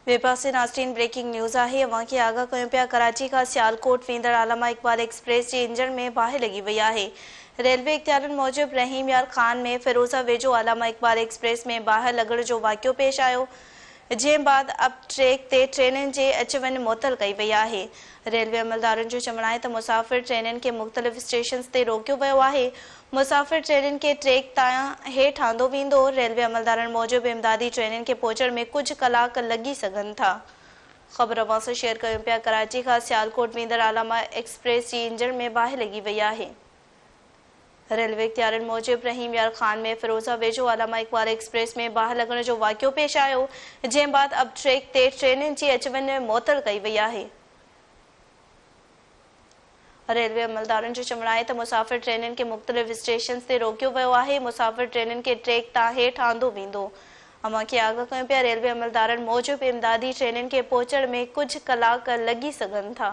वेपासे नास्रीन breaking news है। अवां खे आगाह कयूं पिया। कराची का सियालकोट वेंदड़ आलामा इकबाल एक्सप्रेस जे इंजन में बाहि लगी वई है। रेलवे इख्तियारनि मूजिब रहीम यार खान में फिरोज़ा वेझो आलामा इकबाल एक्सप्रेस में बाहि लॻण जो वाक़ियो पेश आयो, जंहिं बाद अब ट्रैक ते ट्रेनुनि जे अच वञ मुअतल कई वई है। रेलवे अमलदारनि जो चवणु आहे त मुसाफ़िर ट्रेनुनि खे मुख़्तलिफ़ स्टेशन्स ते रोकियो वियो आहे। मुसाफ़िर ट्रेनुनि खे ट्रैक तां हेठि आंदो वेंदो। रेलवे अमलदारनि मूजिब इमदादी ट्रेनुनि खे पहुचण में कुछ कलाक लॻी सघनि था। ख़बर अवां सां शेयर कयूं पिया। कराची खां सियालकोट वेंदड़ आलामा एक्सप्रेस जी इंजन में बाहि लगी वई है। रेलवे इख्तियारनि मूजिब रहीम यार खान में फिरोज़ा वेझो आलामा इकबाल एक्सप्रेस में बाहि लॻण जो वाक़ियो पेश आयो, जंहिं बाद अब ट्रैक ते ट्रेनुनि जी अच वञ मुअतल कई वई है। रेलवे अमलदारनि जो चवणु आहे त मुसाफ़िर ट्रेनुनि खे मुख़्तलिफ़ स्टेशन्स ते रोकियो वियो आहे। मुसाफ़िर ट्रेनुनि खे ट्रैक तां हेठि आंदो वेंदो। अवां खे आगाह कयूं पिया। रेलवे अमलदारनि मूजिब इमदादी ट्रेनुनि खे पहुचण में कुछ कलाक लॻी सघनि था।